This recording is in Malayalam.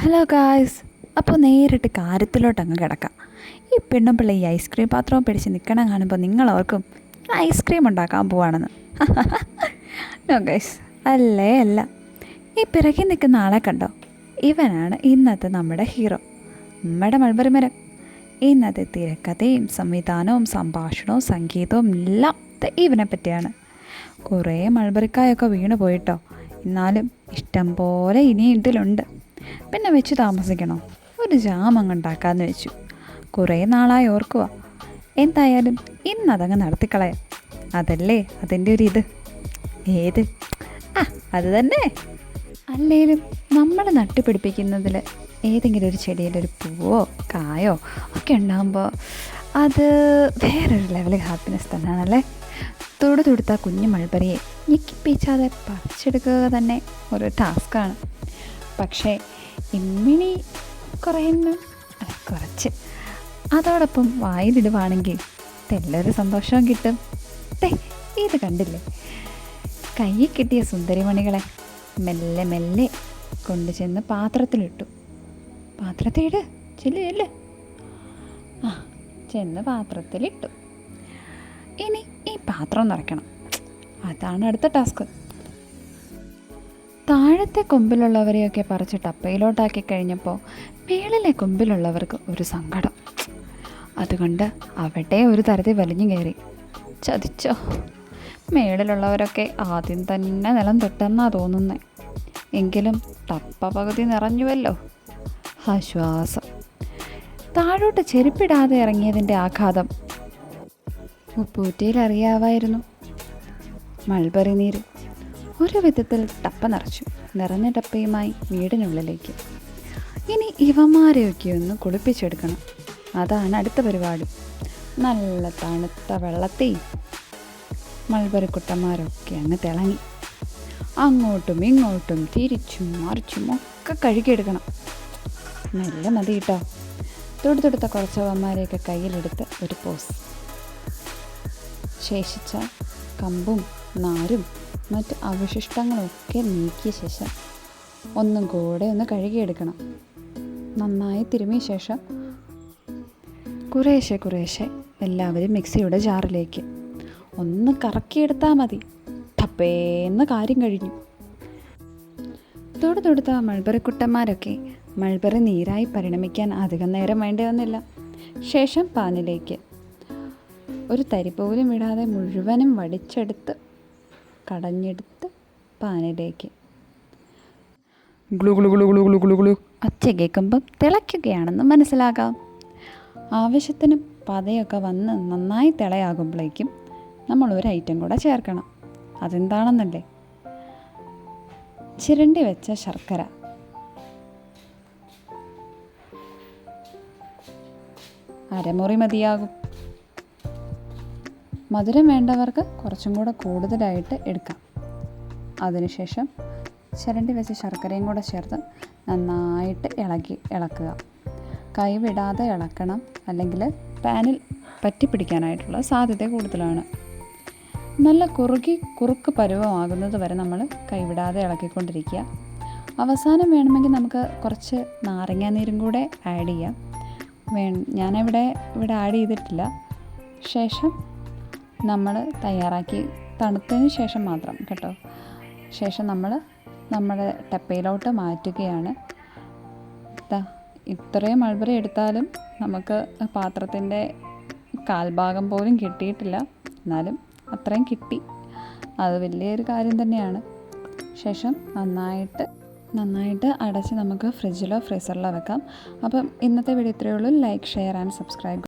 ഹലോ ഗായ്സ്, അപ്പോൾ നേരിട്ട് കാര്യത്തിലോട്ട് അങ്ങ് കിടക്കാം. ഈ പെണ്ണും പിള്ളേ ഈ ഐസ്ക്രീം പാത്രവും പിടിച്ച് നിൽക്കണം കാണുമ്പോൾ നിങ്ങളോർക്കും ഐസ്ക്രീം ഉണ്ടാക്കാൻ പോവാണെന്ന്. നോ ഗൈസ്, അല്ല. ഈ പിറകെ നിൽക്കുന്ന ആളെ കണ്ടോ? ഇവനാണ് ഇന്നത്തെ നമ്മുടെ ഹീറോ, നമ്മുടെ മൾബറി മരം. ഇന്നത്തെ തിരക്കഥയും സംവിധാനവും സംഭാഷണവും സംഗീതവും എല്ലാം ഇവനെ പറ്റിയാണ്. കുറേ മൾബറിക്കായൊക്കെ വീണ് പോയിട്ടോ, എന്നാലും ഇഷ്ടം പോലെ ഇനി ഇതിലുണ്ട്. പിന്നെ വെച്ച് താമസിക്കണോ, ഒരു ജാം അങ്ങ് ഉണ്ടാക്കാമെന്ന് വെച്ചു. കുറേ നാളായി ഓർക്കുക. എന്തായാലും ഇന്നതങ്ങ് നടത്തിക്കളയാം. അതല്ലേ അതിൻ്റെ ഒരു ഇത്. ഏത്? അത് തന്നെ. അല്ലേലും നമ്മൾ നട്ടുപിടിപ്പിക്കുന്നതിൽ ഏതെങ്കിലും ഒരു ചെടിയിലൊരു പൂവോ കായോ ഒക്കെ ഉണ്ടാകുമ്പോൾ അത് വേറൊരു ലെവൽ ഹാപ്പിനെസ് തന്നെയാണല്ലേ. തുടുത്ത കുഞ്ഞു മൾബറിയെ ഞെക്കിപ്പിച്ചാതെ പറിച്ചെടുക്കുക തന്നെ ഒരു ടാസ്ക്കാണ്. പക്ഷേ ഇമ്മിണി കുറച്ച് അതോടൊപ്പം വായിലിടുവാണെങ്കിൽ തെല്ലൊരു സന്തോഷവും കിട്ടും. ഇത് കണ്ടില്ലേ, കയ്യിൽ കിട്ടിയ സുന്ദരിമണികളെ മെല്ലെ മെല്ലെ കൊണ്ടു ചെന്ന് പാത്രത്തിലിട്ടു. പാത്രത്തിലിട്, ചെല്ല്. ചെന്ന് പാത്രത്തിലിട്ടു. ഇനി ഈ പാത്രം നിറയ്ക്കണം. അതാണ് അടുത്ത ടാസ്ക്. താഴത്തെ കൊമ്പിലുള്ളവരെയൊക്കെ പറിച്ച് ടപ്പയിലോട്ടാക്കി കഴിഞ്ഞപ്പോൾ മേളിലെ കൊമ്പിലുള്ളവർക്ക് ഒരു സങ്കടം. അതുകൊണ്ട് അവിടെ ഒരു തരത്തിൽ വലിഞ്ഞു കയറി. ചതിച്ചോ, മേളിലുള്ളവരൊക്കെ ആദ്യം തന്നെ നിലം തൊട്ടെന്നാ തോന്നുന്നേ. എങ്കിലും ടപ്പ പകുതി നിറഞ്ഞുവല്ലോ. ആശ്വാസം. താഴോട്ട് ചെരുപ്പിടാതെ ഇറങ്ങിയതിൻ്റെ ആഘാതം ഉപ്പൂറ്റിയിൽ അറിയാമായിരുന്നു. മൾബറി നീര് ഒരു വിധത്തിൽ ടപ്പ നിറച്ചു. നിറഞ്ഞ ടപ്പയുമായി വീടിനുള്ളിലേക്ക്. ഇനി ഇവന്മാരെയൊക്കെ ഒന്ന് കുളിപ്പിച്ചെടുക്കണം. അതാണ് അടുത്ത പരിപാടി. നല്ല തണുത്ത വെള്ളത്തിൽ മൾബറിക്കുട്ടന്മാരൊക്കെ അങ്ങ് തിളങ്ങി. അങ്ങോട്ടും ഇങ്ങോട്ടും തിരിച്ചും മറിച്ചും ഒക്കെ കഴുകിയെടുക്കണം. നല്ല മതി കേട്ടോ. തൊടുത്ത കുറച്ചവന്മാരെയൊക്കെ കയ്യിലെടുത്ത് ഒരു പോസ്. ശേഷിച്ച കമ്പും നാരും മറ്റ് അവശിഷ്ടങ്ങളൊക്കെ നീക്കിയ ശേഷം ഒന്നും കൂടെ ഒന്ന് കഴുകിയെടുക്കണം. നന്നായി തിരുമിയ ശേഷം കുറേശ്ശെ എല്ലാവരും മിക്സിയുടെ ജാറിലേക്ക് ഒന്ന് കറക്കിയെടുത്താൽ മതി. ടപ്പേന്ന് കാര്യം കഴിഞ്ഞു. തൊടുത്ത മൾബറിക്കുട്ടന്മാരൊക്കെ മൾബറി നീരായി പരിണമിക്കാൻ അധികം നേരം വേണ്ടി വന്നില്ല. ശേഷം പാനിലേക്ക് ഒരു തരി പോലും വിടാതെ മുഴുവനും വടിച്ചെടുത്ത് കടഞ്ഞെടുത്ത് പാനിലേക്ക് ഗ്ലു ഗ്ലു ഗ്ലു ഗ്ലു ഗ്ലു ഗ്ലു ഗ്ലു ഒച്ച കേൾക്കുമ്പം തിളയ്ക്കുകയാണെന്ന് മനസ്സിലാകാം. ആവശ്യത്തിന് പതയൊക്കെ വന്ന് നന്നായി തിളയാകുമ്പോഴേക്കും നമ്മൾ ഒരു ഐറ്റം കൂടെ ചേർക്കണം. അതെന്താണെന്നല്ലേ? ചിരണ്ടി വെച്ച ശർക്കര. അരമുറി മതിയാകും. മധുരം വേണ്ടവർക്ക് കുറച്ചും കൂടെ കൂടുതലായിട്ട് എടുക്കാം. അതിനുശേഷം ചിരണ്ടി വെച്ച ശർക്കരയും കൂടെ ചേർത്ത് നന്നായിട്ട് ഇളക്കുക. കൈ വിടാതെ ഇളക്കണം, അല്ലെങ്കിൽ പാനിൽ പറ്റിപ്പിടിക്കാനായിട്ടുള്ള സാധ്യത കൂടുതലാണ്. നല്ല കുറുക്ക് പരുവമാകുന്നത് വരെ നമ്മൾ കൈവിടാതെ ഇളക്കിക്കൊണ്ടിരിക്കുക. അവസാനം വേണമെങ്കിൽ നമുക്ക് കുറച്ച് നാരങ്ങാനീരും കൂടെ ആഡ് ചെയ്യാം. ഞാനിവിടെ ആഡ് ചെയ്തിട്ടില്ല. ശേഷം നമ്മൾ തയ്യാറാക്കി തണുത്തതിന് ശേഷം മാത്രം കേട്ടോ. ശേഷം നമ്മൾ നമ്മുടെ ടപ്പയിലോട്ട് മാറ്റുകയാണ്. ഇത്രയും മൾബറി എടുത്താലും നമുക്ക് പാത്രത്തിൻ്റെ കാൽഭാഗം പോലും കിട്ടിയിട്ടില്ല. എന്നാലും അത്രയും കിട്ടി. അത് വലിയൊരു കാര്യം തന്നെയാണ്. ശേഷം നന്നായിട്ട് അടച്ച് നമുക്ക് ഫ്രിഡ്ജിലോ ഫ്രീസറിലോ വെക്കാം. അപ്പം ഇന്നത്തെ വീഡിയോ ഇത്രയേ ഉള്ളൂ. Like, share and subscribe.